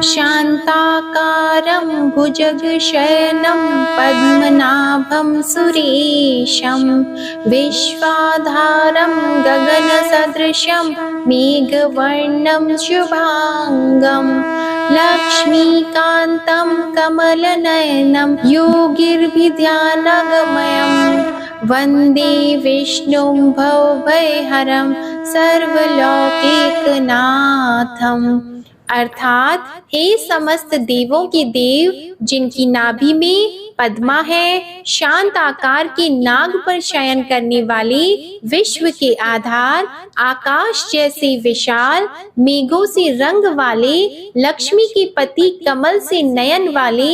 शान्ताकारं भुजगशयनं पद्मनाभं सुरेशं विश्वाधारं गगनसदृशं मेघवर्णं शुभांगं लक्ष्मीकान्तं कमलनयनं योगिर्भिध्यानगमयं वन्दे विष्णुं भवभयहरं सर्वलौकिकनाथम्। अर्थात हे समस्त देवों के देव, जिनकी नाभि में पद्मा है, शांत आकार के नाग पर शयन करने वाले, विश्व के आधार, आकाश जैसे विशाल, मेघों से रंग वाले, लक्ष्मी के पति कमल से नयन वाले,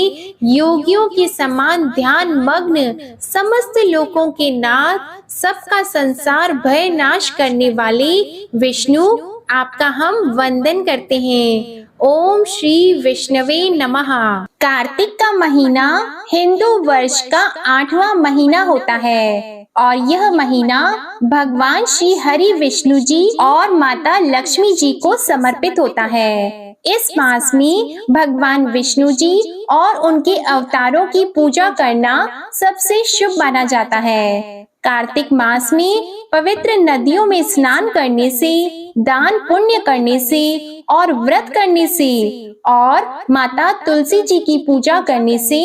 योगियों के समान ध्यान मग्न, समस्त लोकों के नाथ, सबका संसार भय नाश करने वाले विष्णु, आपका हम वंदन करते हैं। ओम श्री विष्णवे नमः। कार्तिक का महीना हिंदू वर्ष का 8वां महीना होता है और यह महीना भगवान श्री हरि विष्णु जी और माता लक्ष्मी जी को समर्पित होता है। इस मास में भगवान विष्णु जी और उनके अवतारों की पूजा करना सबसे शुभ माना जाता है। कार्तिक मास में पवित्र नदियों में स्नान करने से, दान पुण्य करने से और व्रत करने से और माता तुलसी जी की पूजा करने से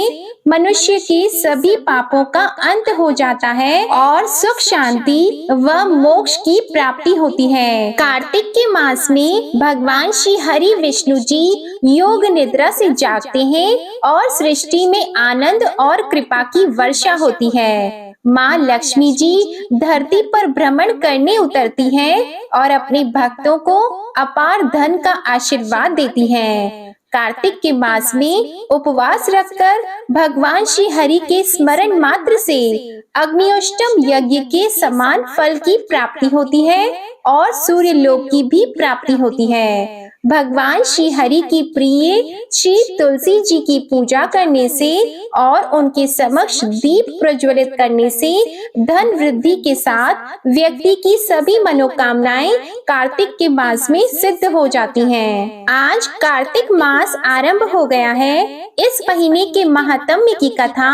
मनुष्य के सभी पापों का अंत हो जाता है और सुख शांति व मोक्ष की प्राप्ति होती है। कार्तिक के मास में भगवान श्री हरि विष्णु जी योग निद्रा से जागते हैं और सृष्टि में आनंद और कृपा की वर्षा होती है। माँ लक्ष्मी जी धरती पर भ्रमण करने उतरती हैं और अपने भक्तों को अपार धन का आशीर्वाद देती हैं। कार्तिक के मास में उपवास रखकर भगवान श्री हरि के स्मरण मात्र से अग्नियोष्टम यज्ञ के समान फल की प्राप्ति होती है और सूर्य लोक की भी प्राप्ति होती है। भगवान श्री हरि की प्रिय श्री तुलसी जी की पूजा करने से और उनके समक्ष दीप प्रज्वलित करने से धन वृद्धि के साथ व्यक्ति की सभी मनोकामनाएं कार्तिक के मास में सिद्ध हो जाती हैं। आज कार्तिक मास आरंभ हो गया है। इस महीने के महात्म्य की कथा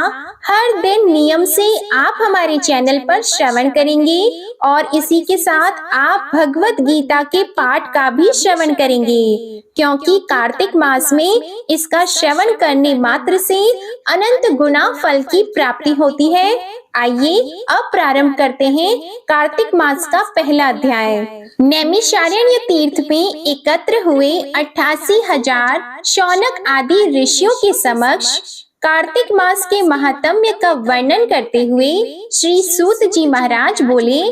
हर दिन नियम से आप हमारे चैनल पर श्रवण करेंगे और इसी के साथ आप भगवत गीता के पाठ का भी श्रवण करेंगे, क्योंकि कार्तिक मास में इसका श्रवण करने मात्र से अनंत गुना फल की प्राप्ति होती है। आइए अब प्रारंभ करते हैं कार्तिक मास का पहला अध्याय। नैमिषारण्य तीर्थ में एकत्र हुए 88,000 शौनक आदि ऋषियों के समक्ष कार्तिक मास के महात्म्य का वर्णन करते हुए श्री सूत जी महाराज बोले,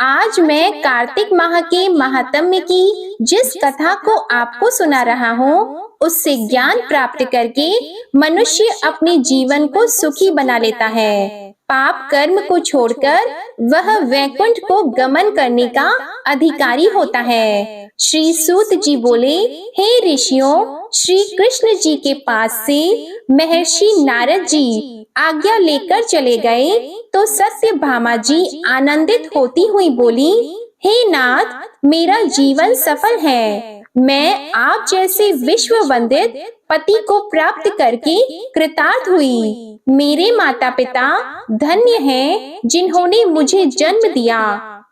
आज मैं कार्तिक माह के महात्म्य की जिस कथा को आपको सुना रहा हूँ, उससे ज्ञान प्राप्त करके मनुष्य अपने जीवन को सुखी बना लेता है। पाप कर्म को छोड़कर वह वैकुंठ को गमन करने का अधिकारी होता है। श्री सूत जी बोले, हे ऋषियों, श्री कृष्ण जी के पास से महर्षि नारद जी आज्ञा लेकर चले गए तो सत्यभामा जी आनंदित होती हुई बोली, हे नाथ, मेरा जीवन सफल है। मैं आप जैसे विश्व वंदित पति को प्राप्त करके कृतार्थ हुई। मेरे माता पिता धन्य हैं जिन्होंने मुझे जन्म दिया,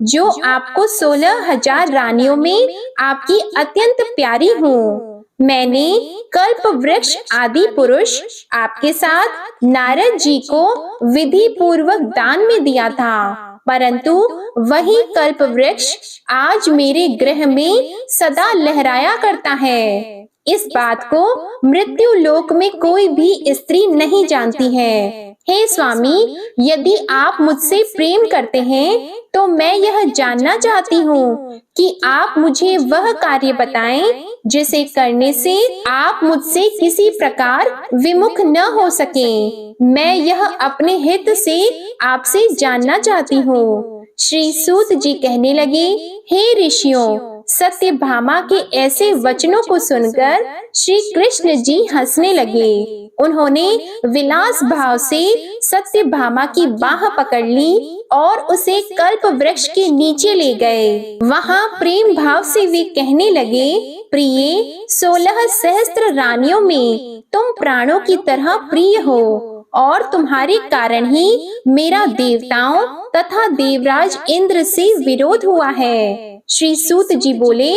जो आपको 16,000 रानियों में आपकी अत्यंत प्यारी हूँ। मैंने कल्प वृक्ष आदि पुरुष आपके साथ नारद जी को विधि पूर्वक दान में दिया था, परंतु वही कल्प वृक्ष आज मेरे गृह में सदा लहराया करता है। इस बात को मृत्यु लोक में कोई भी स्त्री नहीं जानती है। हे स्वामी, यदि आप मुझसे प्रेम करते हैं तो मैं यह जानना चाहती हूँ कि आप मुझे वह कार्य बताएं जिसे करने से आप मुझसे किसी प्रकार विमुख न हो सकें। मैं यह अपने हित से आपसे जानना चाहती हूँ। श्री सूत जी कहने लगे, हे ऋषियों, सत्यभामा के ऐसे वचनों को सुनकर श्री कृष्ण जी हंसने लगे। उन्होंने विलास भाव से सत्यभामा की बाह पकड़ ली और उसे कल्प वृक्ष के नीचे ले गए। वहां प्रेम भाव से वे कहने लगे, प्रिय, 16 सहस्त्र रानियों में तुम प्राणों की तरह प्रिय हो और तुम्हारे कारण ही मेरा देवताओं तथा देवराज इंद्र से विरोध हुआ है। श्री सूत जी बोले,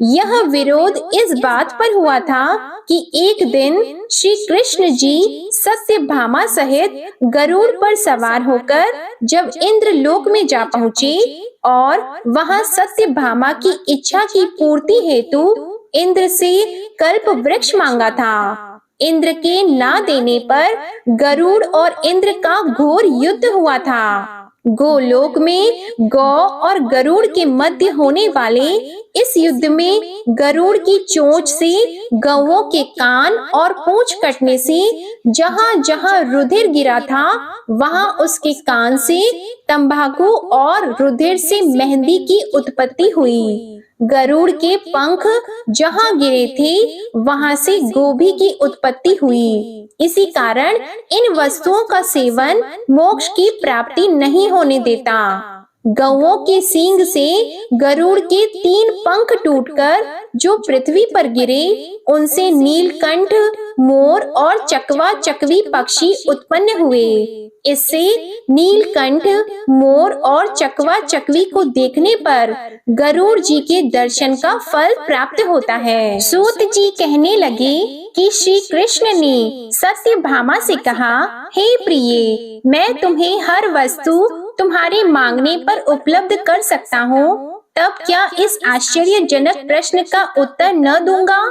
यह विरोध इस बात पर हुआ था कि एक दिन श्री कृष्ण जी सत्यभामा सहित गरुड़ पर सवार होकर जब इंद्र लोक में जा पहुँचे और वहां सत्यभामा की इच्छा की पूर्ति हेतु इंद्र से कल्प वृक्ष मांगा था। इंद्र के ना देने पर गरुड़ और इंद्र का घोर युद्ध हुआ था। गोलोक में गौ और गरुड़ के मध्य होने वाले इस युद्ध में गरुड़ की चोंच से गौओं के कान और पूंछ कटने से जहां जहां रुधिर गिरा था वहां उसके कान से तंबाकू और रुधिर से मेहंदी की उत्पत्ति हुई। गरुड़ के पंख जहां गिरे थे वहां से गोभी की उत्पत्ति हुई। इसी कारण इन वस्तुओं का सेवन मोक्ष की प्राप्ति नहीं होने देता। गौओं के सींग से गरुड़ के 3 पंख टूटकर जो पृथ्वी पर गिरे उनसे नीलकंठ, मोर और चकवा चकवी पक्षी उत्पन्न हुए। इससे नीलकंठ, मोर और चकवा चकवी को देखने पर गरुड़ जी के दर्शन का फल प्राप्त होता है। सूत जी कहने लगे कि श्री कृष्ण ने सत्यभामा से कहा, हे प्रिय, मैं तुम्हें हर वस्तु तुम्हारे मांगने पर उपलब्ध कर सकता हूँ, तब क्या इस आश्चर्यजनक प्रश्न का उत्तर न दूंगा?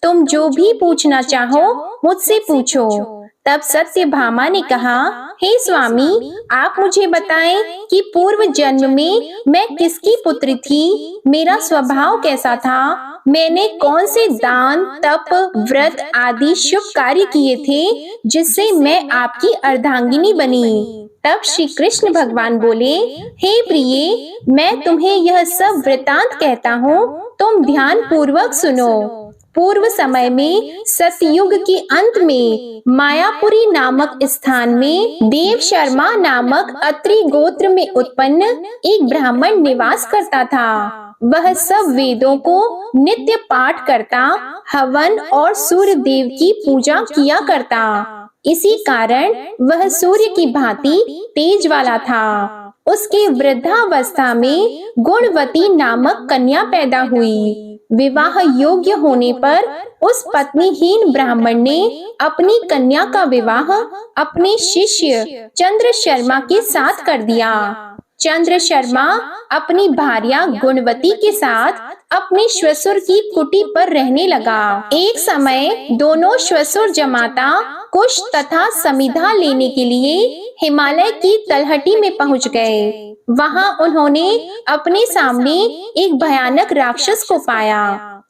तुम जो भी पूछना चाहो मुझसे पूछो। तब सत्यभामा ने कहा, हे स्वामी, आप मुझे बताएं कि पूर्व जन्म में मैं किसकी पुत्री थी, मेरा स्वभाव कैसा था, मैंने कौन से दान, तप, व्रत आदि शुभ कार्य किए थे जिससे मैं आपकी अर्धांगिनी बनी। तब श्री कृष्ण भगवान बोले, हे प्रिय, मैं तुम्हें यह सब वृतांत कहता हूँ, तुम ध्यान पूर्वक सुनो। पूर्व समय में सतयुग के अंत में मायापुरी नामक स्थान में देव शर्मा नामक अत्रि गोत्र में उत्पन्न एक ब्राह्मण निवास करता था। वह सब वेदों को नित्य पाठ करता, हवन और सूर्य देव की पूजा किया करता। इसी कारण वह सूर्य की भांति तेज वाला था। उसके वृद्धावस्था में गुणवती नामक कन्या पैदा हुई। विवाह योग्य होने पर उस पत्नीहीन ब्राह्मण ने अपनी कन्या का विवाह अपने शिष्य चंद्र शर्मा के साथ कर दिया। चंद्र शर्मा अपनी भार्या गुणवती के साथ अपने श्वशुर की कुटी पर रहने लगा। एक समय दोनों श्वशुर जमाता कुश तथा समिधा लेने के लिए हिमालय की तलहटी में पहुंच गए। वहां उन्होंने अपने सामने एक भयानक राक्षस को पाया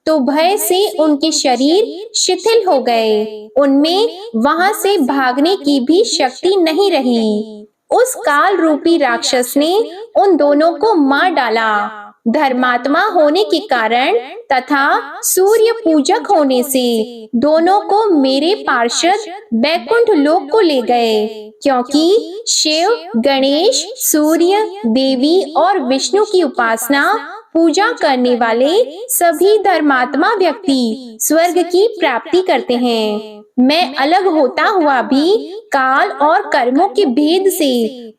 तो भय से उनके शरीर शिथिल हो गए। उनमें वहां से भागने की भी शक्ति नहीं रही। उस काल रूपी राक्षस ने उन दोनों को मार डाला। धर्मात्मा होने के कारण तथा सूर्य पूजक होने से दोनों को मेरे पार्षद बैकुंठ लोक को ले गए, क्योंकि शिव, गणेश, सूर्य, देवी और विष्णु की उपासना पूजा करने वाले सभी धर्मात्मा व्यक्ति स्वर्ग की प्राप्ति करते हैं। मैं अलग होता हुआ भी काल और कर्मों के भेद से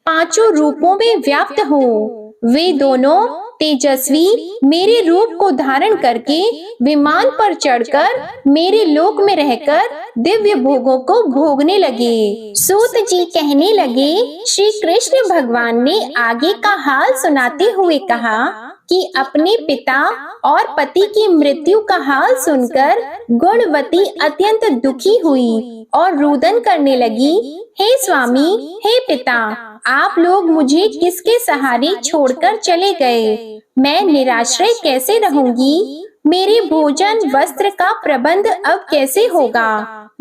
5 रूपों में व्याप्त हूँ। वे दोनों तेजस्वी मेरे रूप को धारण करके विमान पर चढ़कर मेरे लोक में रहकर दिव्य भोगों को भोगने लगे। सूत जी कहने लगे, श्री कृष्ण भगवान ने आगे का हाल सुनाते हुए कहा कि अपने पिता और पति की मृत्यु का हाल सुनकर गुणवती अत्यंत दुखी हुई और रुदन करने लगी, हे स्वामी, हे पिता, आप लोग मुझे किसके सहारे छोड़कर चले गए? मैं निराश्रय कैसे रहूंगी? मेरे भोजन वस्त्र का प्रबंध अब कैसे होगा?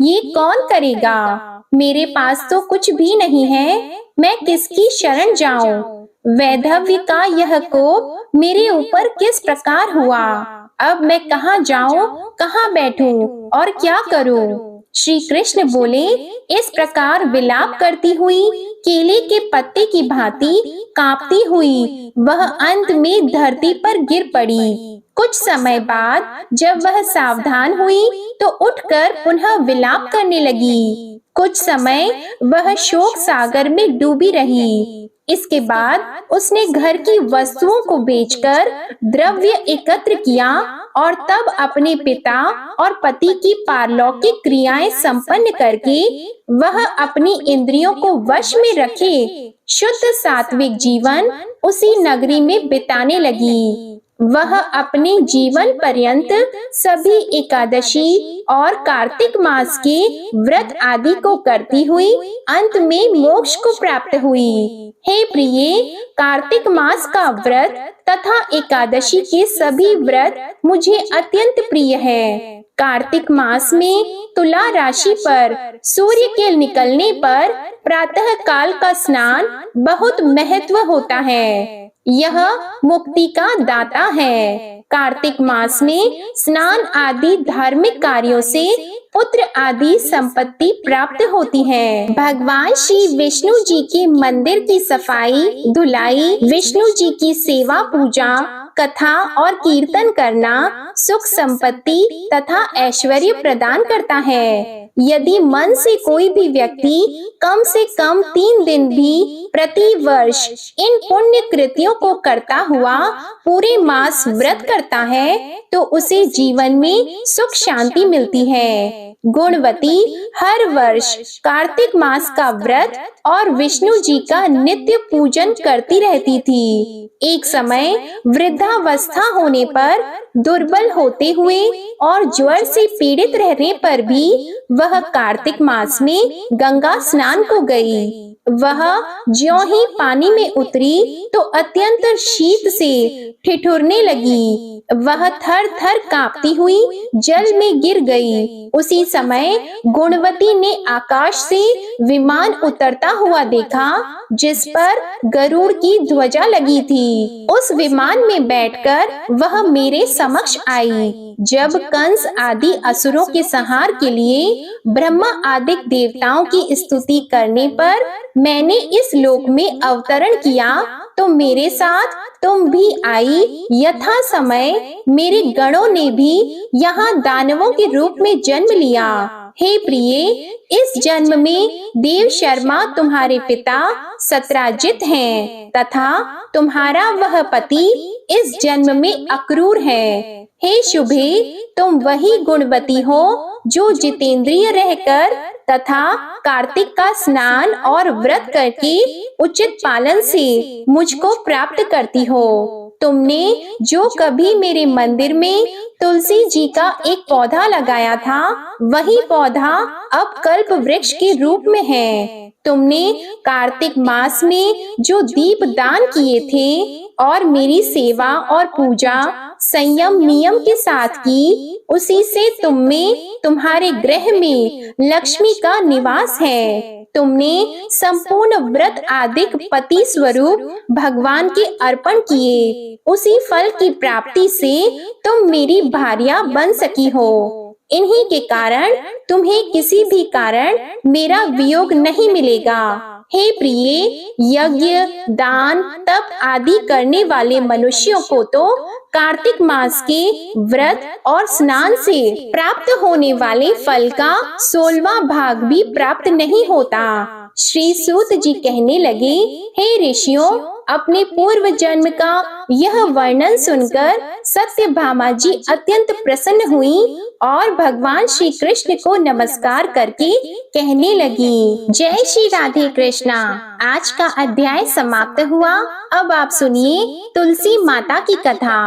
ये कौन करेगा? मेरे पास तो कुछ भी नहीं है, मैं किसकी शरण जाऊं? वैधव्य का यह कोप मेरे ऊपर किस प्रकार हुआ। अब मैं कहाँ जाऊं, कहाँ बैठूं और क्या करूं। श्री कृष्ण बोले, इस प्रकार विलाप करती हुई केले के पत्ते की भांति कांपती हुई वह अंत में धरती पर गिर पड़ी। कुछ समय बाद जब वह सावधान हुई तो उठकर पुनः विलाप करने लगी। कुछ समय वह शोक सागर में डूबी रही। इसके बाद उसने घर की वस्तुओं को बेचकर द्रव्य एकत्र किया और तब अपने पिता और पति की पारलौकिक क्रियाएं संपन्न करके वह अपनी इंद्रियों को वश में रखे शुद्ध सात्विक जीवन उसी नगरी में बिताने लगी। वह अपने जीवन पर्यंत सभी एकादशी और कार्तिक मास के व्रत आदि को करती हुई अंत में मोक्ष को प्राप्त हुई। हे प्रिय, कार्तिक मास का व्रत तथा एकादशी के सभी व्रत मुझे अत्यंत प्रिय है। कार्तिक मास में तुला राशि पर सूर्य के निकलने पर प्रातः काल का स्नान बहुत महत्व होता है। यह मुक्ति का दाता है। कार्तिक मास में स्नान आदि धार्मिक कार्यों से पुत्र आदि संपत्ति प्राप्त होती है। भगवान श्री विष्णु जी के मंदिर की सफाई धुलाई, विष्णु जी की सेवा पूजा, कथा और कीर्तन करना सुख संपत्ति तथा ऐश्वर्य प्रदान करता है। यदि मन से कोई भी व्यक्ति कम से कम 3 दिन भी प्रति वर्ष इन पुण्य कृत्यों को करता हुआ पूरे मास व्रत करता है तो उसे जीवन में सुख शांति मिलती है। गुणवती हर वर्ष कार्तिक मास का व्रत और विष्णु जी का नित्य पूजन करती रहती थी। एक समय वृद्धावस्था होने पर, दुर्बल होते हुए और ज्वर से पीड़ित रहने पर भी वह कार्तिक मास में गंगा स्नान को गई। वह ज्यों ही पानी में उतरी तो अत्यंत शीत से ठिठुरने लगी। वह थर थर कांपती हुई जल में गिर गई। उसी समय गुणवती ने आकाश से विमान उतरता हुआ देखा जिस पर गरुड़ की ध्वजा लगी थी। उस विमान में बैठकर वह मेरे समक्ष आई। जब कंस आदि असुरों के संहार के लिए ब्रह्मा आदि देवताओं की स्तुति करने पर मैंने इस लोक में अवतरण किया तो मेरे साथ तुम भी आई। यथा समय मेरे गणों ने भी यहाँ दानवों के रूप में जन्म लिया। हे प्रिय, इस जन्म में देव शर्मा तुम्हारे पिता सत्राजित हैं तथा तुम्हारा वह पति इस जन्म में अक्रूर है। हे शुभे, तुम वही गुणवती हो जो जितेंद्रिय रहकर तथा कार्तिक का स्नान और व्रत करके उचित पालन से मुझको प्राप्त करती हो। तुमने जो कभी मेरे मंदिर में तुलसी जी का एक पौधा लगाया था वही पौधा अब कल्प वृक्ष के रूप में है। तुमने कार्तिक मास में जो दीप दान किए थे और मेरी सेवा और पूजा संयम नियम के साथ की, उसी से तुम में तुम्हारे गृह में लक्ष्मी का निवास है। तुमने संपूर्ण व्रत आदिक पति स्वरूप भगवान के अर्पण किए, उसी फल की प्राप्ति से तुम मेरी भार्या बन सकी हो। इन्हीं के कारण तुम्हें किसी भी कारण मेरा वियोग नहीं मिलेगा। हे प्रिय, यज्ञ दान तप आदि करने वाले मनुष्यों को तो कार्तिक मास के व्रत और स्नान से प्राप्त होने वाले फल का 16वां भाग भी प्राप्त नहीं होता। श्री सूत जी कहने लगे, हे ऋषियों, अपने पूर्व जन्म का यह वर्णन सुनकर सत्यभामा जी अत्यंत प्रसन्न हुई और भगवान श्री कृष्ण को नमस्कार करके कहने लगी, जय श्री राधे कृष्णा। आज का अध्याय समाप्त हुआ। अब आप सुनिए तुलसी माता की कथा।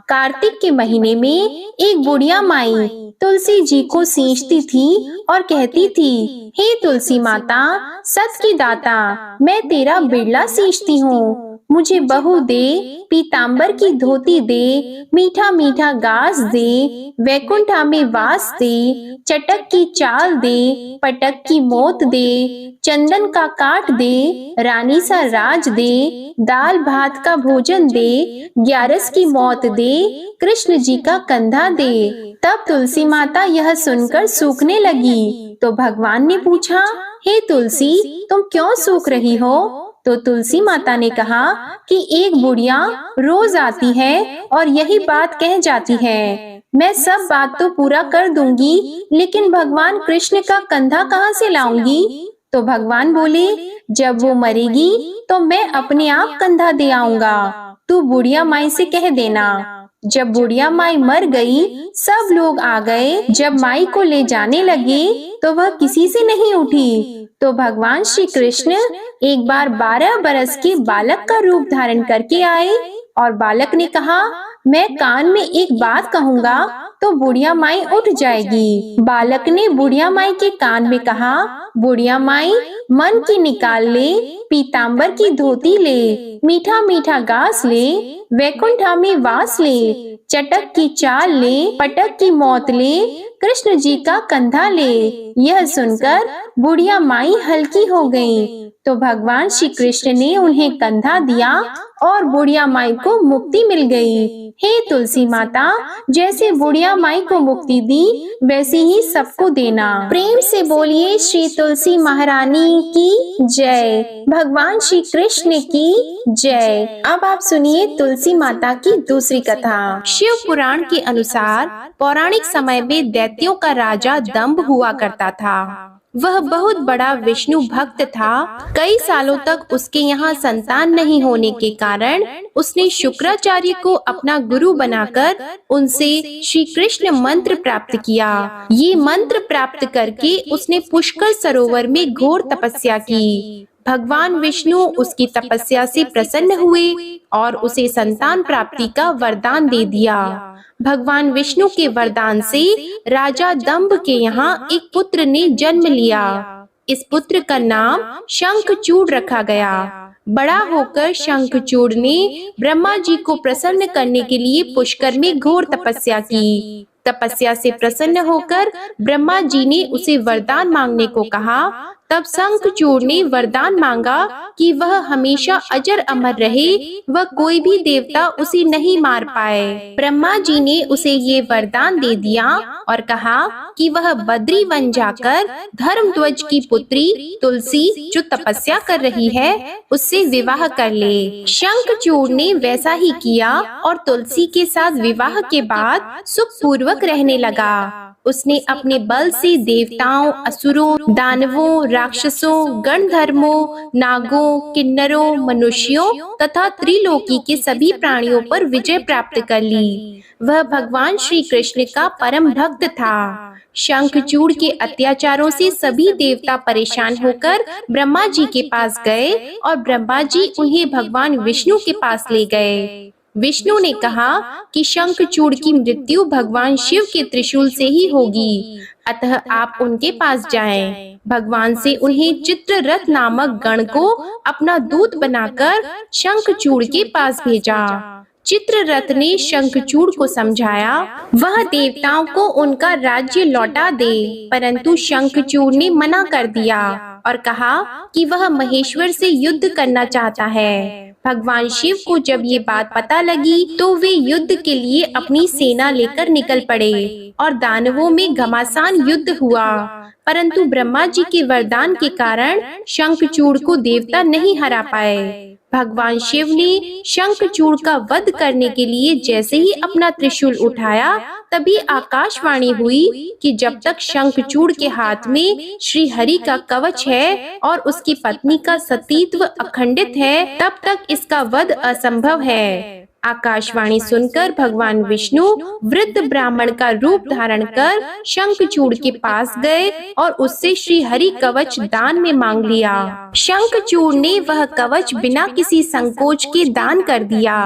कार्तिक के महीने में एक बुढ़िया माई तुलसी जी को सींचती थी और कहती थी, हे तुलसी माता, सत की दाता, मैं तेरा बिरला सींचती हूँ। मुझे बहू दे, पीतांबर की धोती दे, मीठा मीठा गास दे, वैकुंठा में वास दे, चटक की चाल दे, पटक की मोत दे, चंदन का काट दे, रानी सा राज दे, दाल भात का भोजन दे, 11 की मौत दे, कृष्ण जी का कंधा दे। तब तुलसी माता यह सुनकर सूखने लगी। तो भगवान ने पूछा, हे तुलसी, तुम क्यों सूख रही हो? तो तुलसी माता ने कहा कि एक बुढ़िया रोज आती है और यही बात कह जाती है, मैं सब बात तो पूरा कर दूंगी, लेकिन भगवान कृष्ण का कंधा कहाँ से लाऊंगी? तो भगवान बोले, जब वो मरेगी तो मैं अपने आप कंधा दे आऊंगा, तू बुढ़िया माई से कह देना। जब बुढ़िया माई मर गई, सब लोग आ गए। जब माई को ले जाने लगे तो वह किसी से नहीं उठी। तो भगवान श्री कृष्ण एक बार 12 बरस के बालक का रूप धारण करके आए और बालक ने कहा, मैं कान में एक बात कहूँगा तो बुढ़िया माई उठ जाएगी। बालक ने बुढ़िया माई के कान में कहा, बुढ़िया माई, मन की निकाल ले, पीतांबर की धोती ले, मीठा मीठा गास ले, वैकुंठा में वास ले, चटक की चाल ले, पटक की मौत ले, कृष्ण जी का कंधा ले। यह सुनकर बुढ़िया माई हल्की हो गई। तो भगवान श्री कृष्ण ने उन्हें कंधा दिया और बुढ़िया माई को मुक्ति मिल गई। हे तुलसी माता, जैसे बुढ़िया माई को मुक्ति दी वैसे ही सबको देना। प्रेम से बोलिए श्री तुलसी महारानी की जय, भगवान श्री कृष्ण की जय। अब आप सुनिए तुलसी माता की दूसरी कथा। शिव पुराण के अनुसार पौराणिक समय में दैत्यों का राजा दंभ हुआ करता था। वह बहुत बड़ा विष्णु भक्त था। कई सालों तक उसके यहाँ संतान नहीं होने के कारण उसने शुक्राचार्य को अपना गुरु बनाकर उनसे श्री कृष्ण मंत्र प्राप्त किया। ये मंत्र प्राप्त करके उसने पुष्कर सरोवर में घोर तपस्या की। भगवान विष्णु उसकी तपस्या से प्रसन्न हुए और उसे संतान प्राप्ति का वरदान दे दिया। भगवान विष्णु के वरदान से राजा दंभ के यहाँ एक पुत्र ने जन्म लिया। इस पुत्र का नाम शंखचूड़ रखा गया। बड़ा होकर शंखचूड़ ने ब्रह्मा जी को प्रसन्न करने के लिए पुष्कर में घोर तपस्या की। तपस्या से प्रसन्न होकर ब्रह्मा जी ने उसे वरदान मांगने को कहा। तब शंखचूड़ ने वरदान मांगा कि वह हमेशा अजर अमर रहे, वह कोई भी देवता उसे नहीं मार पाए। ब्रह्मा जी ने उसे ये वरदान दे दिया और कहा कि वह बद्री वन जाकर धर्मध्वज की पुत्री तुलसी जो तपस्या कर रही है उससे विवाह कर ले। शंखचूड़ ने वैसा ही किया और तुलसी के साथ विवाह के बाद सुखपूर्वक रहने लगा। उसने अपने बल से देवताओं, असुरों, दानवों, राक्षसों, गणधर्मों, नागों, किन्नरों, मनुष्यों तथा त्रिलोकी के सभी प्राणियों पर विजय प्राप्त कर ली। वह भगवान श्री कृष्ण का परम भक्त था। शंखचूड़ के अत्याचारों से सभी देवता परेशान होकर ब्रह्मा जी के पास गए और ब्रह्मा जी उन्हें भगवान विष्णु के पास ले गए। विष्णु ने कहा कि शंखचूड़ की मृत्यु भगवान शिव के त्रिशूल से ही होगी, अतः आप उनके पास जाएं। भगवान से उन्हें चित्ररथ नामक गण को अपना दूत बनाकर शंखचूड़ के पास भेजा। चित्ररथ ने शंखचूड़ को समझाया वह देवताओं को उनका राज्य लौटा दे, परंतु शंखचूड़ ने मना कर दिया और कहा कि वह महेश्वर से युद्ध करना चाहता है। भगवान शिव को जब ये बात पता लगी तो वे युद्ध के लिए अपनी सेना लेकर निकल पड़े और दानवों में घमासान युद्ध हुआ, परंतु ब्रह्मा जी के वरदान के कारण शंखचूड़ को देवता नहीं हरा पाए। भगवान शिव ने शंखचूड़ का वध करने के लिए जैसे ही अपना त्रिशूल उठाया तभी आकाशवाणी हुई कि जब तक शंखचूड़ के हाथ में श्री हरि का कवच है और उसकी पत्नी का सतीत्व अखंडित है तब तक इसका वध असंभव है। आकाशवाणी सुनकर भगवान विष्णु वृद्ध ब्राह्मण का रूप धारण कर शंखचूड़ के पास गए और उससे श्री हरि कवच दान में मांग लिया। शंखचूड़ ने वह कवच बिना किसी संकोच के दान कर दिया।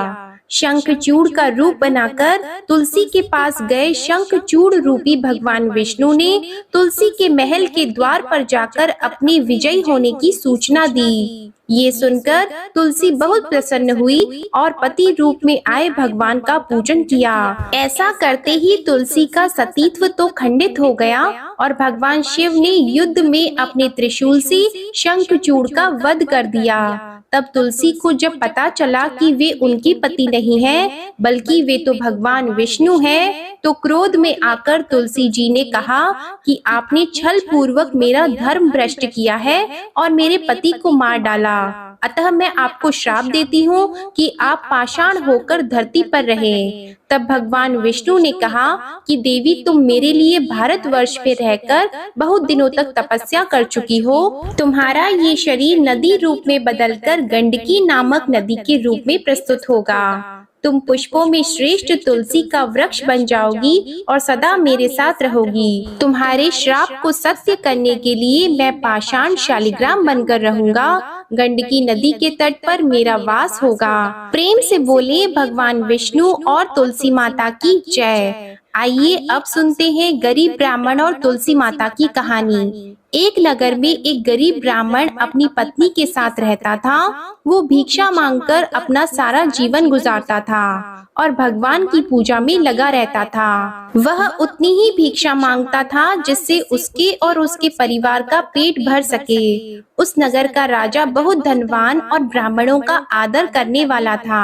शंखचूड़ का रूप बनाकर तुलसी के पास गए शंखचूड़ रूपी भगवान विष्णु ने तुलसी के महल के द्वार पर जाकर अपने विजयी होने की सूचना दी। ये सुनकर तुलसी बहुत प्रसन्न हुई और पति रूप में आए भगवान का पूजन किया। ऐसा करते ही तुलसी का सतीत्व तो खंडित हो गया और भगवान शिव ने युद्ध में अपने त्रिशूल से शंखचूड़ का वध कर दिया। तब तुलसी को जब पता चला कि वे उनके पति नहीं हैं, बल्कि वे तो भगवान विष्णु हैं, तो क्रोध में आकर तुलसी जी ने कहा कि आपने छल पूर्वक मेरा धर्म भ्रष्ट किया है और मेरे पति को मार डाला। अतः मैं आपको श्राप देती हूँ कि आप पाषाण होकर धरती पर रहें। तब भगवान विष्णु ने कहा कि देवी, तुम मेरे लिए भारतवर्ष में रहकर बहुत दिनों तक तपस्या कर चुकी हो। तुम्हारा ये शरीर नदी रूप में बदलकर गंडकी नामक नदी के रूप में प्रस्तुत होगा। तुम पुष्पों में श्रेष्ठ तुलसी का वृक्ष बन जाओगी और सदा मेरे साथ रहोगी। तुम्हारे श्राप को सत्य करने के लिए मैं पाषाण शालिग्राम बनकर रहूंगा। गंडकी नदी के तट पर मेरा वास होगा। प्रेम से बोले भगवान विष्णु और तुलसी माता की जय। आइए अब सुनते हैं गरीब ब्राह्मण और तुलसी माता की कहानी। एक नगर में एक गरीब ब्राह्मण अपनी पत्नी के साथ रहता था। वो भिक्षा मांगकर अपना सारा जीवन गुजारता था और भगवान की पूजा में लगा रहता था। वह उतनी ही भिक्षा मांगता था जिससे उसके और उसके परिवार का पेट भर सके। उस नगर का राजा बहुत धनवान और ब्राह्मणों का आदर करने वाला था।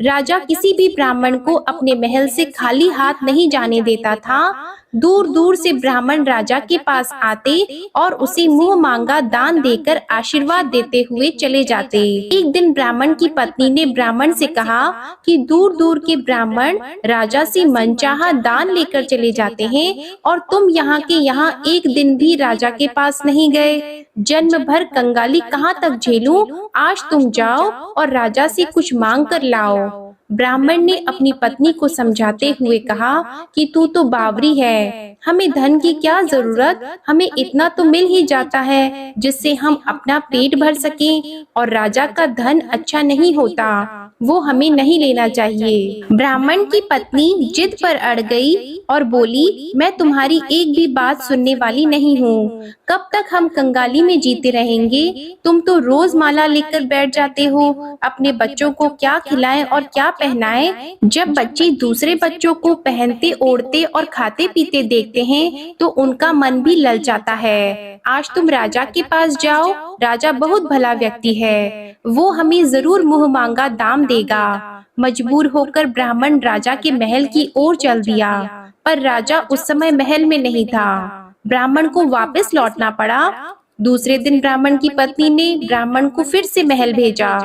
राजा किसी भी ब्राह्मण को अपने महल से खाली हाथ नहीं जाने देता था। दूर दूर से ब्राह्मण राजा के पास आते और उसे मुंह मांगा दान देकर आशीर्वाद देते हुए चले जाते। एक दिन ब्राह्मण की पत्नी ने ब्राह्मण से कहा कि दूर दूर के ब्राह्मण राजा से मनचाहा दान लेकर चले जाते हैं और तुम यहाँ के यहाँ एक दिन भी राजा के पास नहीं गए। जन्म भर कंगाली कहाँ तक झेलूं? आज तुम जाओ और राजा से कुछ मांग कर लाओ। ब्राह्मण ने अपनी पत्नी को समझाते हुए कहा कि तू तो बावरी है, हमें धन की क्या जरूरत, हमें इतना तो मिल ही जाता है जिससे हम अपना पेट भर सकें, और राजा का धन अच्छा नहीं होता, वो हमें नहीं लेना चाहिए। ब्राह्मण की पत्नी जिद पर अड़ गई और बोली, मैं तुम्हारी एक भी बात सुनने वाली नहीं हूँ। कब तक हम कंगाली में जीते रहेंगे? तुम तो रोज माला लेकर बैठ जाते हो। अपने बच्चों को क्या खिलाएं और क्या पहनाएं? जब बच्चे दूसरे बच्चों को पहनते ओढ़ते और खाते पीते देखते हैं तो उनका मन भी ललचाता है। आज तुम राजा के पास जाओ, राजा बहुत भला व्यक्ति है, वो हमें जरूर मुंह मांगा दाम देगा। मजबूर होकर ब्राह्मण राजा के महल की ओर चल दिया, पर राजा उस समय महल में नहीं था। ब्राह्मण को वापस लौटना पड़ा। दूसरे दिन ब्राह्मण की पत्नी ने ब्राह्मण को फिर से महल भेजा,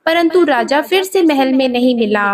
परंतु राजा फिर से महल में नहीं मिला।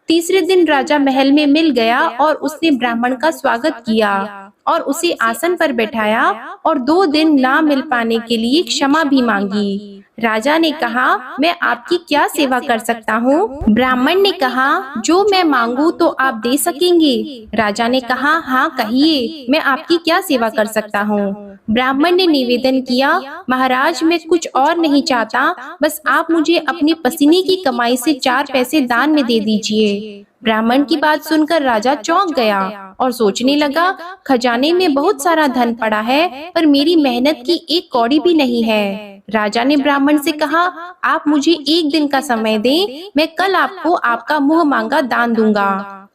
तीसरे दिन राजा महल में मिल गया और उसने ब्राह्मण का स्वागत किया और उसे आसन पर बैठाया और 2 दिन ना मिल पाने के लिए क्षमा भी मांगी। राजा ने कहा, मैं आपकी क्या सेवा कर सकता हूँ? ब्राह्मण ने कहा, जो मैं मांगू तो आप दे सकेंगे? राजा ने कहा, हाँ कहिए, मैं आपकी क्या सेवा कर सकता हूँ? ब्राह्मण ने निवेदन किया, महाराज मैं कुछ और नहीं चाहता, बस आप मुझे अपने पसीने की कमाई से 4 पैसे दान में दे दीजिए। ब्राह्मण की बात सुनकर राजा चौंक गया और सोचने लगा, खजाने में बहुत सारा धन पड़ा है पर मेरी मेहनत की एक कौड़ी भी नहीं है। राजा ने ब्राह्मण से कहा, आप मुझे 1 दिन का समय दें, मैं कल आपको आपका मुंह मांगा दान दूंगा।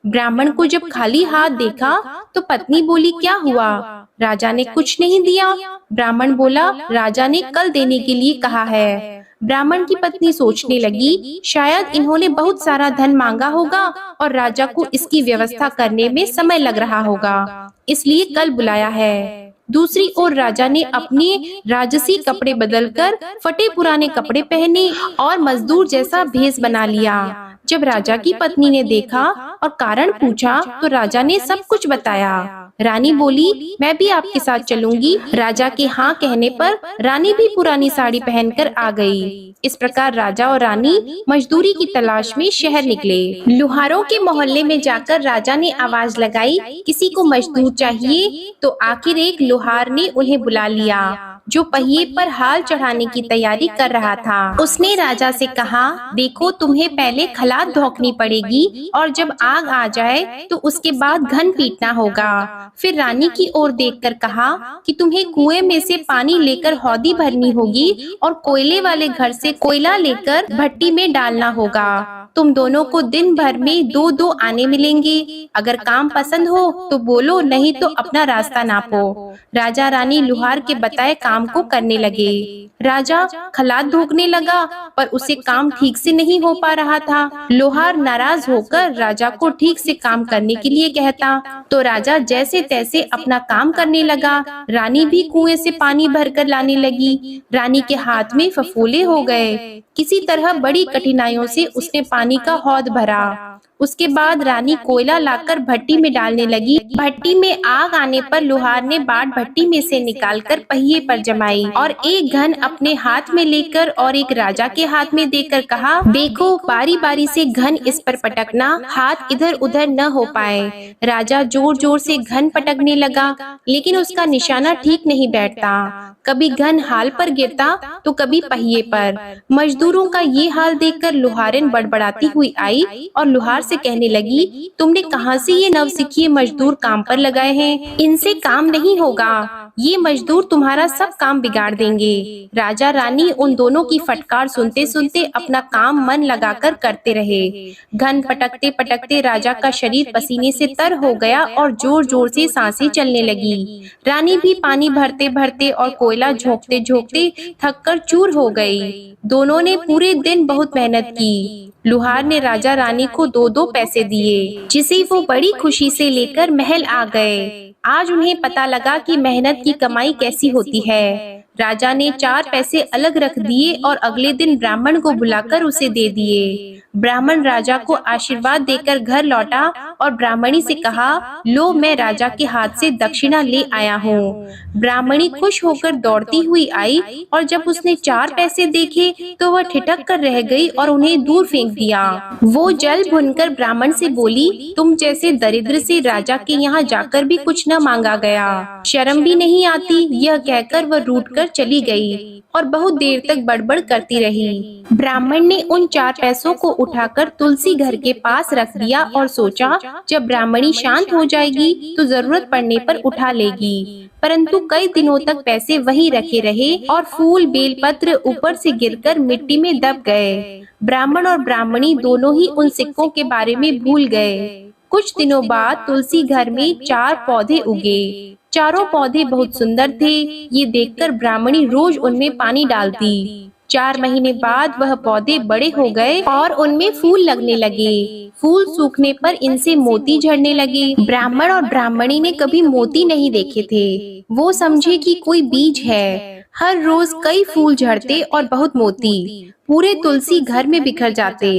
ब्राह्मण को जब खाली हाथ देखा तो पत्नी बोली, क्या हुआ? राजा ने कुछ नहीं दिया। ब्राह्मण बोला, राजा ने कल देने के लिए कहा है। ब्राह्मण की पत्नी सोचने लगी, शायद इन्होंने बहुत सारा धन मांगा होगा और राजा को इसकी व्यवस्था करने में समय लग रहा होगा, इसलिए कल बुलाया है। दूसरी ओर राजा ने अपने राजसी कपड़े बदलकर फटे पुराने कपड़े पहने और मजदूर जैसा भेष बना लिया। जब राजा की पत्नी ने देखा और कारण पूछा तो राजा ने सब कुछ बताया। रानी बोली, मैं भी आपके साथ चलूंगी। राजा के हाँ कहने पर रानी भी पुरानी साड़ी पहनकर आ गई। इस प्रकार राजा और रानी मजदूरी की तलाश में शहर निकले। लुहारों के मोहल्ले में जाकर राजा ने आवाज लगाई, किसी को मजदूर चाहिए? तो आखिर एक लुहार ने उन्हें बुला लिया। जो पहिए पर हाल चढ़ाने की तैयारी कर रहा था। उसने राजा से कहा, देखो तुम्हें पहले खलात धोखनी पड़ेगी और जब आग आ जाए तो उसके बाद घन पीटना होगा। फिर रानी की ओर देखकर कहा कि तुम्हें कुएं में से पानी लेकर हौदी भरनी होगी और कोयले वाले घर से कोयला लेकर भट्टी में डालना होगा। तुम दोनों को दिन भर में 2-2 आने मिलेंगे। अगर काम पसंद हो तो बोलो, नहीं तो अपना रास्ता नापो। राजा रानी लुहार के बताए काम को करने लगे। राजा खलात धोखने लगा पर उसे काम ठीक से नहीं हो पा रहा था। लोहार नाराज होकर राजा को ठीक से काम करने के लिए कहता तो राजा जैसे तैसे अपना काम करने लगा। रानी भी कुएं से पानी भरकर लाने लगी। रानी के हाथ में फफोले हो गए। किसी तरह बड़ी कठिनाइयों से उसने पानी का हौद भरा। उसके बाद रानी कोयला लाकर भट्टी में डालने लगी। भट्टी में आग आने पर लोहार ने बाट भट्टी में से निकालकर पहिए पर जमाई और एक घन अपने हाथ में लेकर और एक राजा के हाथ में देकर कहा, देखो बारी बारी से घन इस पर पटकना, हाथ इधर उधर न हो पाए। राजा जोर जोर से घन पटकने लगा, लेकिन उसका निशाना ठीक नहीं बैठता। कभी घन हाल पर गिरता तो कभी पहिए पर। मजदूरों का ये हाल देखकर लोहारिन बड़बड़ाती हुई आई और लोहार से कहने लगी, तुमने कहां से ये नवसिखिए मजदूर काम पर लगाए हैं? इनसे काम नहीं होगा, ये मजदूर तुम्हारा सब काम बिगाड़ देंगे। राजा रानी उन दोनों की फटकार सुनते सुनते अपना काम मन लगाकर करते रहे। घन पटकते पटकते राजा का शरीर पसीने से तर हो गया और जोर जोर से सांसें चलने लगी। रानी भी पानी भरते भरते और कोयला झोंकते झोंकते थककर चूर हो गई। दोनों ने पूरे दिन बहुत मेहनत की। लुहार ने राजा रानी को 2-2 पैसे दिए, जिसे वो बड़ी खुशी से लेकर महल आ गए। आज उन्हें पता लगा कि मेहनत की कमाई कैसी होती है। राजा ने 4 पैसे अलग रख दिए और अगले दिन ब्राह्मण को बुलाकर उसे दे दिए। ब्राह्मण राजा को आशीर्वाद देकर घर लौटा और ब्राह्मणी से कहा, लो मैं राजा के हाथ से दक्षिणा ले आया हूँ। ब्राह्मणी खुश होकर दौड़ती हुई आई और जब उसने 4 पैसे देखे तो वह ठिठक कर रह गई और उन्हें दूर फेंक दिया। वो जल भुनकर ब्राह्मण से बोली, तुम जैसे दरिद्र से राजा के यहाँ जाकर भी कुछ न मांगा गया, शर्म भी नहीं आती। यह कहकर वह रूठकर चली गई और बहुत देर तक बड़बड़ करती रही। ब्राह्मण ने उन 4 पैसों को उठाकर तुलसी घर के पास रख दिया और सोचा, जब ब्राह्मणी शांत हो जाएगी तो जरूरत पड़ने पर उठा लेगी। परंतु कई दिनों तक पैसे वहीं रखे रहे और फूल बेलपत्र ऊपर से गिरकर मिट्टी में दब गए। ब्राह्मण और ब्राह्मणी दोनों ही उन सिक्कों के बारे में भूल गए। कुछ दिनों बाद तुलसी घर में 4 पौधे उगे। चारों पौधे बहुत सुंदर थे। ये देखकर ब्राह्मणी रोज उनमें पानी डालती। 4 महीने बाद वह पौधे बड़े हो गए और उनमें फूल लगने लगे। फूल सूखने पर इनसे मोती झड़ने लगे। ब्राह्मण और ब्राह्मणी ने कभी मोती नहीं देखे थे। वो समझे कि कोई बीज है। हर रोज कई फूल झड़ते और बहुत मोती पूरे तुलसी घर में बिखर जाते।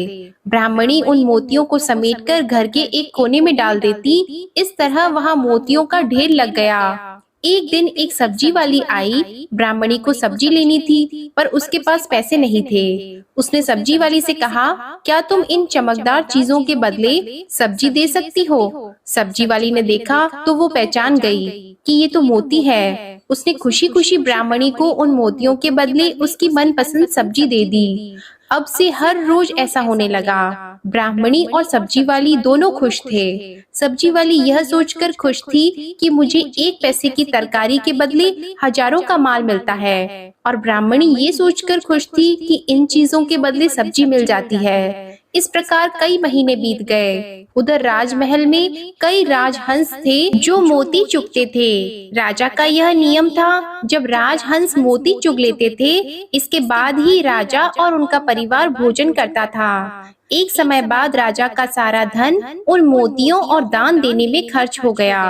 ब्राह्मणी उन मोतियों को समेटकर घर के एक कोने में डाल देती। इस तरह वहाँ मोतियों का ढेर लग गया। एक दिन एक सब्जी वाली आई। ब्राह्मणी को सब्जी लेनी थी पर उसके पास पैसे नहीं थे। उसने सब्जी वाली से कहा, क्या तुम इन चमकदार चीजों के बदले सब्जी दे सकती हो? सब्जी वाली ने देखा तो वो पहचान गई कि ये तो मोती है। उसने खुशी खुशी ब्राह्मणी को उन मोतियों के बदले उसकी मनपसंद सब्जी दे दी। अब से हर रोज ऐसा होने लगा। ब्राह्मणी और सब्जी वाली दोनों खुश थे। सब्जी वाली यह सोचकर खुश थी कि मुझे 1 पैसे की तरकारी के बदले हजारों का माल मिलता है, और ब्राह्मणी ये सोचकर खुश थी कि इन चीजों के बदले सब्जी मिल जाती है। इस प्रकार कई महीने बीत गए। उधर राजमहल में कई राजहंस थे जो मोती चुगते थे। राजा का यह नियम था, जब राजहंस मोती चुग लेते थे, इसके बाद ही राजा और उनका परिवार भोजन करता था। एक समय बाद राजा का सारा धन उन मोतियों और दान देने में खर्च हो गया।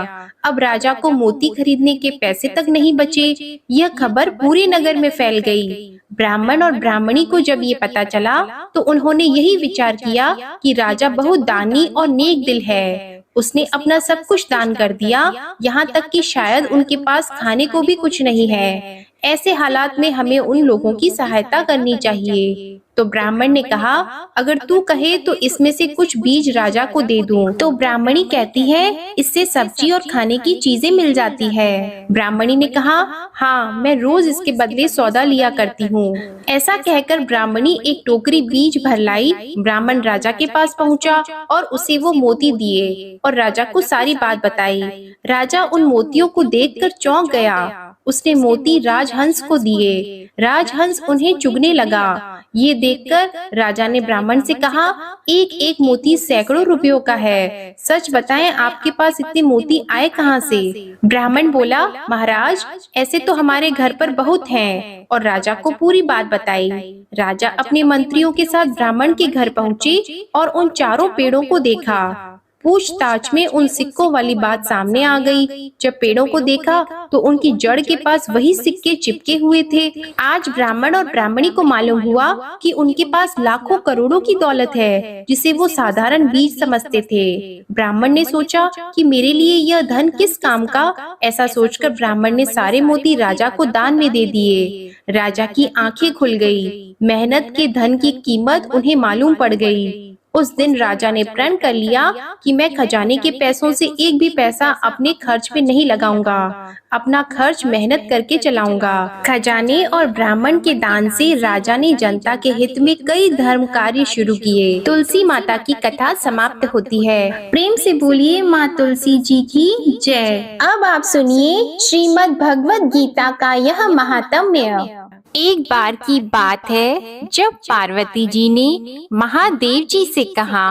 अब राजा को मोती खरीदने के पैसे तक नहीं बचे। यह खबर पूरे नगर में फैल गई। ब्राह्मण और ब्राह्मणी को जब ये पता चला तो उन्होंने यही विचार किया कि राजा बहुत दानी और नेक दिल है। उसने अपना सब कुछ दान कर दिया, यहाँ तक कि शायद उनके पास खाने को भी कुछ नहीं है। ऐसे हालात में हमें उन लोगों की सहायता करनी चाहिए। तो ब्राह्मण ने कहा, अगर तू कहे तो इसमें से कुछ बीज राजा को दे दूं। तो ब्राह्मणी कहती है, इससे सब्जी और खाने की चीजें मिल जाती है। ब्राह्मणी ने कहा, हाँ, मैं रोज इसके बदले सौदा लिया करती हूँ। ऐसा कहकर ब्राह्मणी एक टोकरी बीज भर लाई। ब्राह्मण राजा के पास पहुँचा और उसे वो मोती दिए और राजा को सारी बात बताई। राजा उन मोतियों को देखकर चौंक गया। उसने मोती राजहंस को दिए। राजहंस उन्हें चुगने लगा। ये देखकर राजा ने ब्राह्मण से कहा, एक एक मोती सैकड़ों रुपयों का है। सच बताएं, आपके पास इतने मोती आए कहाँ से? ब्राह्मण बोला, महाराज, ऐसे तो हमारे घर पर बहुत हैं। और राजा को पूरी बात बताई। राजा अपने मंत्रियों के साथ ब्राह्मण के घर पहुँचे और उन चारों पेड़ों को देखा। पूछताछ में उन सिक्कों वाली बात सामने आ गई। जब पेड़ों को देखा तो उनकी जड़ के पास वही सिक्के चिपके हुए थे। आज ब्राह्मण और ब्राह्मणी को मालूम हुआ कि उनके पास लाखों करोड़ों की दौलत है, जिसे वो साधारण बीज समझते थे। ब्राह्मण ने सोचा कि मेरे लिए यह धन किस काम का। ऐसा सोचकर ब्राह्मण ने सारे मोती राजा को दान में दे दिए। राजा की आंखें खुल गई। मेहनत के धन की कीमत उन्हें मालूम पड़ गई। उस दिन राजा ने प्रण कर लिया कि मैं खजाने के पैसों से एक भी पैसा अपने खर्च पे नहीं लगाऊंगा। अपना खर्च मेहनत करके चलाऊंगा। खजाने और ब्राह्मण के दान से राजा ने जनता के हित में कई धर्म कार्य शुरू किए। तुलसी माता की कथा समाप्त होती है। प्रेम से बोलिए माँ तुलसी जी की जय। अब आप सुनिए श्रीमद् भगवद गीता का यह महात्म्य। एक बार की बात है, जब पार्वती जी ने महादेव जी से कहा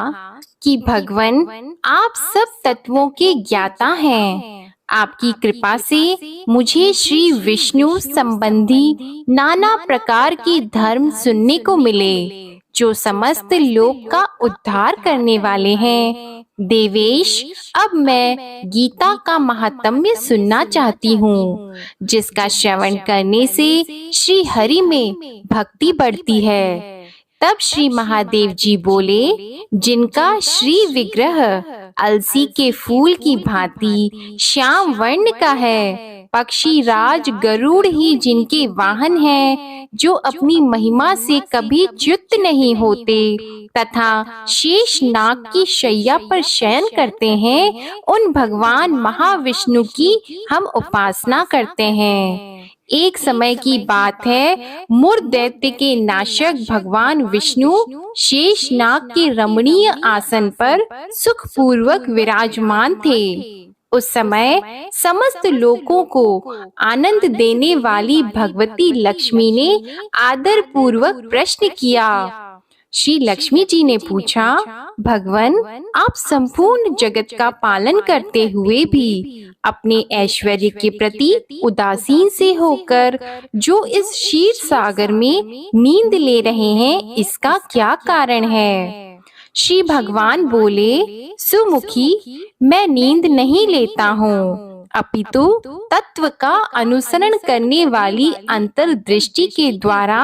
कि भगवान, आप सब तत्वों के ज्ञाता हैं। आपकी कृपा से मुझे श्री विष्णु संबंधी नाना प्रकार के धर्म सुनने को मिले, जो समस्त लोक का उद्धार करने वाले हैं। देवेश, अब मैं गीता का महात्म्य सुनना चाहती हूँ, जिसका श्रवण करने से श्री हरि में भक्ति बढ़ती है। तब श्री महादेव जी बोले, जिनका श्री विग्रह अलसी के फूल की भांति श्याम वर्ण का है, पक्षी राज गरुड़ ही जिनके वाहन हैं, जो अपनी महिमा से कभी च्युत नहीं होते तथा शेष नाग की शैया पर शयन करते हैं, उन भगवान महाविष्णु की हम उपासना करते हैं। एक समय की बात है, मुर दैत्य के नाशक भगवान विष्णु शेष नाग के रमणीय आसन पर सुख पूर्वक विराजमान थे। उस समय समस्त लोगों को आनंद देने वाली भगवती लक्ष्मी ने आदर पूर्वक प्रश्न किया। श्री लक्ष्मी जी ने पूछा, भगवान, आप संपूर्ण जगत का पालन करते हुए भी अपने ऐश्वर्य के प्रति उदासीन से होकर जो इस क्षीर सागर में नींद ले रहे हैं, इसका क्या कारण है? श्री भगवान बोले, सुमुखी, मैं नींद नहीं लेता हूँ, अपितु तत्व का अनुसरण करने वाली अंतर्दृष्टि के द्वारा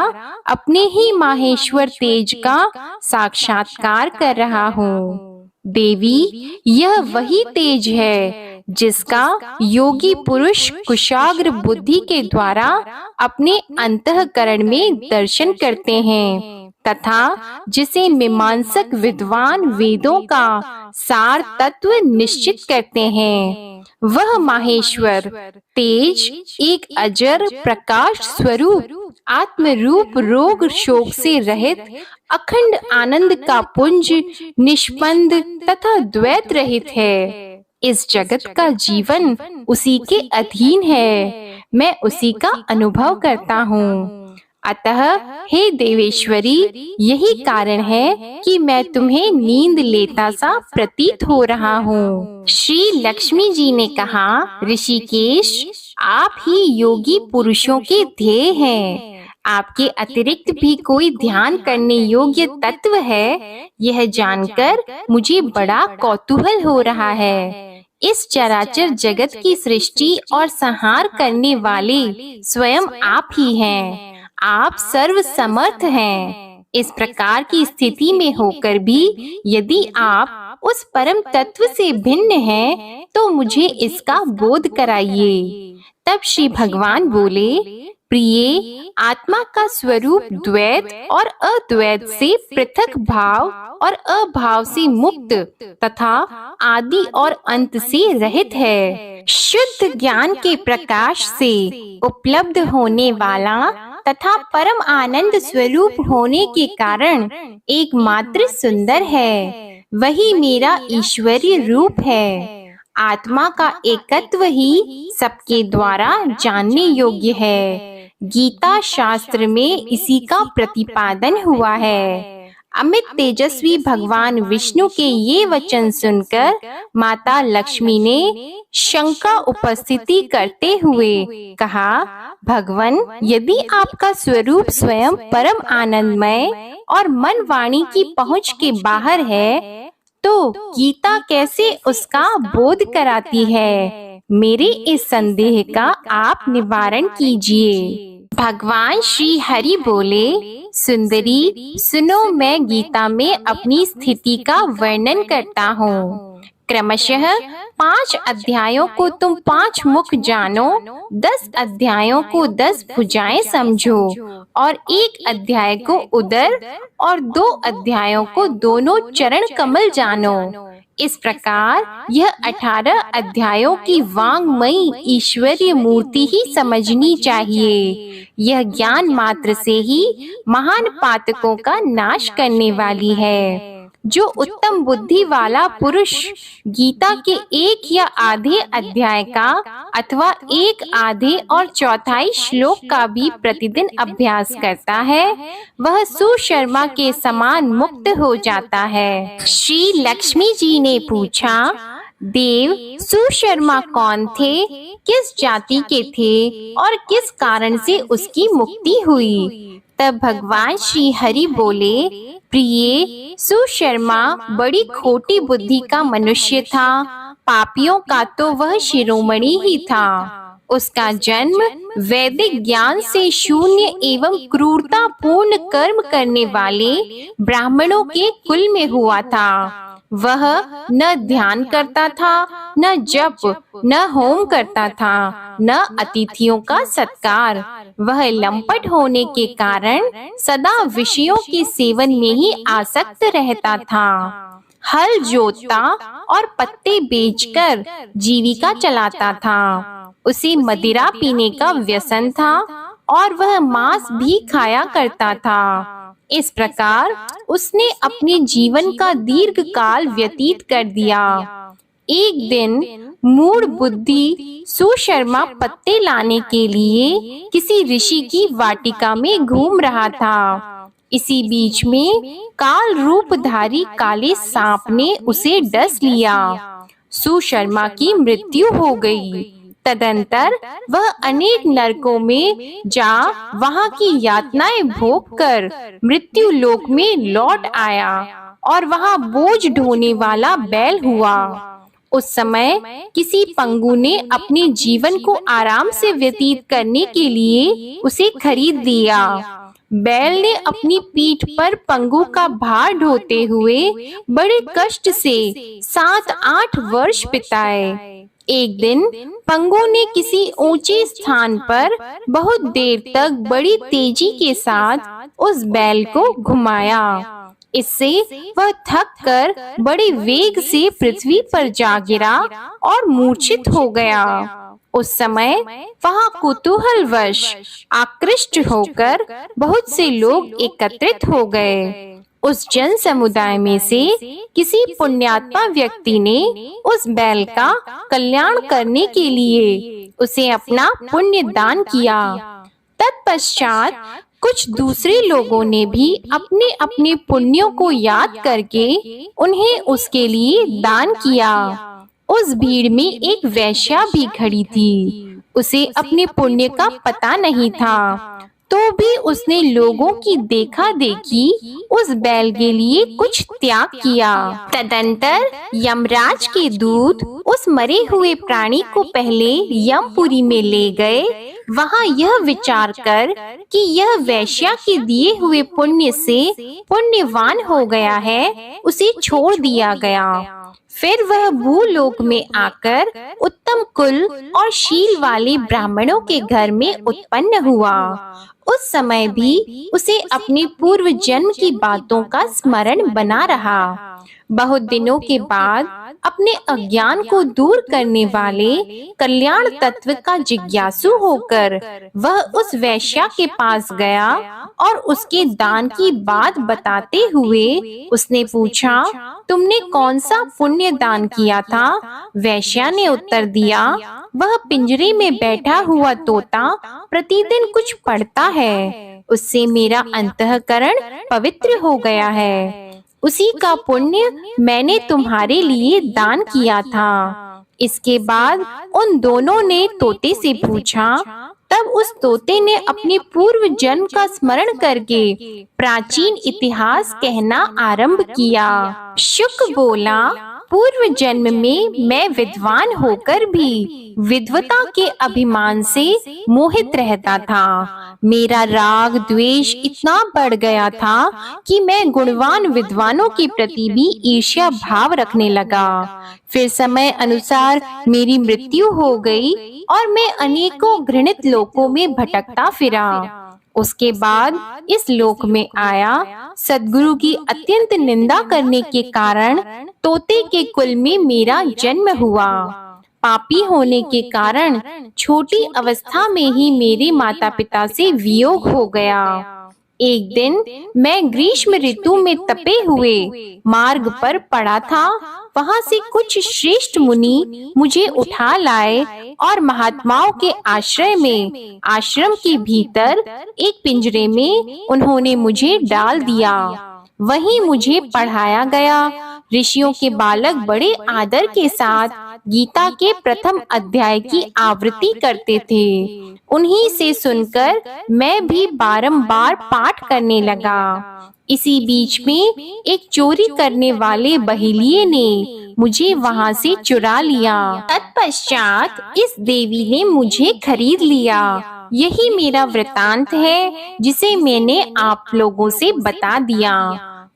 अपने ही माहेश्वर तेज का साक्षात्कार कर रहा हूँ। देवी, यह वही तेज है जिसका योगी पुरुष कुशाग्र बुद्धि के द्वारा अपने अंतःकरण में दर्शन करते हैं तथा जिसे मीमांसक विद्वान वेदों का सार तत्व निश्चित करते हैं। वह माहेश्वर तेज एक अजर प्रकाश स्वरूप आत्म रूप रोग शोक से रहित अखंड आनंद का पुंज निष्पंद तथा द्वैत रहित है। इस जगत का जीवन उसी के अधीन है। मैं उसी का अनुभव करता हूँ। अतः हे देवेश्वरी, यही कारण है कि मैं तुम्हें नींद लेता सा प्रतीत हो रहा हूँ। श्री लक्ष्मी जी ने कहा, ऋषिकेश, आप ही योगी पुरुषों के ध्येय हैं। आपके अतिरिक्त भी कोई ध्यान करने योग्य तत्व है, यह जानकर मुझे बड़ा कौतूहल हो रहा है। इस चराचर जगत की सृष्टि और संहार करने वाले स्वयं आप ही हैं। आप सर्व समर्थ हैं। इस प्रकार की स्थिति में होकर भी यदि आप उस परम तत्व से भिन्न हैं, तो मुझे इसका बोध कराइए। तब श्री भगवान बोले, प्रिय, आत्मा का स्वरूप द्वैत और अद्वैत से पृथक भाव और अभाव से मुक्त तथा आदि और अंत से रहित है। शुद्ध ज्ञान के प्रकाश से उपलब्ध होने वाला तथा परम आनंद स्वरूप होने के कारण एकमात्र सुंदर है, वही मेरा ईश्वरीय रूप है। आत्मा का एकत्व ही सबके द्वारा जानने योग्य है। गीता शास्त्र में इसी का प्रतिपादन हुआ है। अमित तेजस्वी भगवान विष्णु के ये वचन सुनकर माता लक्ष्मी ने शंका उपस्थिति करते हुए कहा, भगवन, यदि आपका स्वरूप स्वयं परम आनंदमय और मन वाणी की पहुंच के बाहर है, तो गीता कैसे उसका बोध कराती है? मेरे इस संदेह का आप निवारण कीजिए। भगवान श्री हरि बोले, सुंदरी सुनो, मैं गीता में अपनी स्थिति का वर्णन करता हूँ। क्रमशः 5 अध्यायों को तुम 5 मुख जानो, 10 अध्यायों को 10 भुजाएं समझो और 1 अध्याय को उदर और 2 अध्यायों को दोनों चरण कमल जानो। इस प्रकार यह 18 अध्यायों की वांगमयी ईश्वरीय मूर्ति ही समझनी चाहिए। यह ज्ञान मात्र से ही महान पातकों का नाश करने वाली है। जो उत्तम बुद्धि वाला पुरुष गीता के 1 या आधे अध्याय का अथवा 1 आधे और चौथाई श्लोक का भी प्रतिदिन अभ्यास करता है, वह सुशर्मा के समान मुक्त हो जाता है। श्री लक्ष्मी जी ने पूछा, देव, सुशर्मा कौन थे, किस जाति के थे और किस कारण से उसकी मुक्ति हुई? तब भगवान श्री हरि बोले, प्रिय, सुशर्मा बड़ी खोटी बुद्धि का मनुष्य था। पापियों का तो वह शिरोमणि ही था। उसका जन्म वैदिक ज्ञान से शून्य एवं क्रूरता पूर्ण कर्म करने वाले ब्राह्मणों के कुल में हुआ था। वह न ध्यान करता था, न जप, न होम करता था, न अतिथियों का सत्कार। वह लंपट होने के कारण सदा विषयों के सेवन में ही आसक्त रहता था। हल जोतता और पत्ते बेचकर जीविका चलाता था। उसे मदिरा पीने का व्यसन था और वह मांस भी खाया करता था। इस प्रकार उसने अपने जीवन का दीर्घ काल व्यतीत कर दिया। एक दिन मूढ़ बुद्धि सुशर्मा पत्ते लाने के लिए किसी ऋषि की वाटिका में घूम रहा था। इसी बीच में काल रूपधारी काले सांप ने उसे डस लिया। सुशर्मा की मृत्यु हो गई। तदंतर वह अनेक नरकों में जा वहां की यातनाएं भोग कर मृत्यु लोक में लौट आया और वहां बोझ ढोने वाला बैल हुआ। उस समय किसी पंगु ने अपने जीवन को आराम से व्यतीत करने के लिए उसे खरीद लिया। बैल ने अपनी पीठ पर पंगु का भार ढोते हुए बड़े कष्ट से 7-8 वर्ष बिताए। एक दिन पंगु ने किसी ऊंचे स्थान पर बहुत देर तक बड़ी तेजी के साथ उस बैल को घुमाया। इससे वह थक कर बड़े वेग से पृथ्वी पर जा गिरा और मूर्छित हो गया। उस समय वहां कुतूहलवश आकृष्ट होकर बहुत से लोग एकत्रित हो गए। उस जन समुदाय में से किसी पुण्यात्मा व्यक्ति ने उस बैल का कल्याण करने के लिए उसे अपना पुण्य दान किया। तत्पश्चात कुछ दूसरे लोगों ने भी अपने अपने पुण्यों को याद करके उन्हें उसके लिए दान किया। उस भीड़ में एक वेश्या भी खड़ी थी। उसे अपने पुण्य का पता नहीं था, तो भी उसने लोगों की देखा देखी उस बैल के लिए कुछ त्याग किया। तदंतर यमराज के दूत उस मरे हुए प्राणी को पहले यमपुरी में ले गए। वहां यह विचार कर कि यह वेश्या के दिए हुए पुण्य से पुण्यवान हो गया है, उसे छोड़ दिया गया। फिर वह भूलोक में आकर उत्तम कुल और शील वाले ब्राह्मणों के घर में उत्पन्न हुआ। उस समय भी उसे अपने पूर्व जन्म की बातों का स्मरण बना रहा। बहुत दिनों के बाद अपने अज्ञान को दूर करने वाले कल्याण तत्व का जिज्ञासु होकर वह उस वैश्या के पास गया और उसके दान की बात बताते हुए उसने पूछा, तुमने कौन सा पुण्य दान किया था? वैश्या ने उत्तर दिया, वह पिंजरे में बैठा हुआ तोता प्रतिदिन कुछ पढ़ता है, उससे मेरा अंतःकरण पवित्र हो गया है। उसी का पुण्य मैंने तुम्हारे लिए दान किया था। इसके बाद उन दोनों ने तोते से पूछा। तब उस तोते ने अपने पूर्व जन्म का स्मरण करके प्राचीन इतिहास कहना आरंभ किया। शुक बोला, पूर्व जन्म में मैं विद्वान होकर भी विद्वता के अभिमान से मोहित रहता था। मेरा राग द्वेष इतना बढ़ गया था कि मैं गुणवान विद्वानों के प्रति भी ईर्ष्या भाव रखने लगा। फिर समय अनुसार मेरी मृत्यु हो गई और मैं अनेकों घृणित लोकों में भटकता फिरा। उसके बाद इस लोक में आया। सद्गुरु की अत्यंत निंदा करने के कारण तोते के कुल में मेरा जन्म हुआ। पापी होने के कारण छोटी अवस्था में ही मेरे माता पिता से वियोग हो गया। एक दिन मैं ग्रीष्म ऋतु में तपे हुए मार्ग पर पड़ा था। वहां से कुछ श्रेष्ठ मुनि मुझे उठा लाए और महात्माओं के आश्रय में आश्रम के भीतर एक पिंजरे में उन्होंने मुझे डाल दिया। वहीं मुझे पढ़ाया गया। ऋषियों के बालक बड़े आदर के साथ गीता के प्रथम अध्याय की आवृत्ति करते थे। उन्हीं से सुनकर मैं भी बारंबार पाठ करने लगा। इसी बीच में एक चोरी करने वाले बहेलिये ने मुझे वहां से चुरा लिया। तत्पश्चात इस देवी ने मुझे खरीद लिया। यही मेरा वृतांत है जिसे मैंने आप लोगों से बता दिया।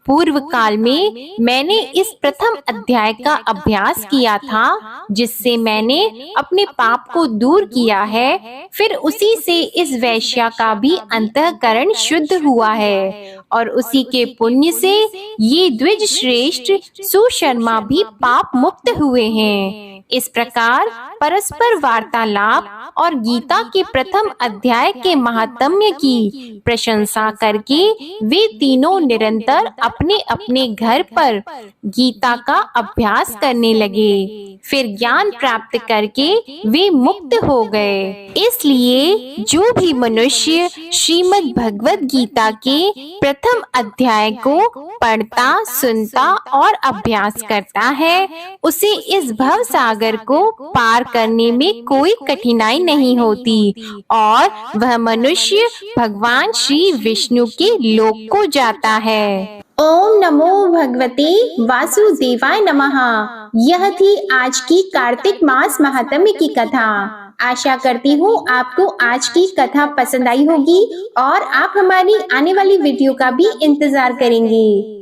पूर्व काल में मैंने इस प्रथम अध्याय का अभ्यास किया था, जिससे मैंने अपने पाप को दूर किया है। फिर उसी से इस वैश्या का भी अंतःकरण शुद्ध हुआ है और उसी के पुण्य से ये द्विज श्रेष्ठ सुशर्मा भी पाप मुक्त हुए हैं। इस प्रकार परस्पर वार्तालाप और गीता के प्रथम अध्याय के महात्म्य की प्रशंसा करके वे तीनों निरंतर अपने अपने घर पर गीता का अभ्यास करने लगे। फिर ज्ञान प्राप्त करके वे मुक्त हो गए। इसलिए जो भी मनुष्य श्रीमद् भगवद गीता के प्रथम अध्याय को पढ़ता, सुनता और अभ्यास करता है, उसे इस भव सागर को पार करने में कोई कठिनाई नहीं होती और वह मनुष्य भगवान श्री विष्णु के लोक को जाता है। ओम नमो भगवते वासुदेवाय नमः। यह थी आज की कार्तिक मास महात्म्य की कथा। आशा करती हूँ आपको आज की कथा पसंद आई होगी और आप हमारी आने वाली वीडियो का भी इंतजार करेंगे।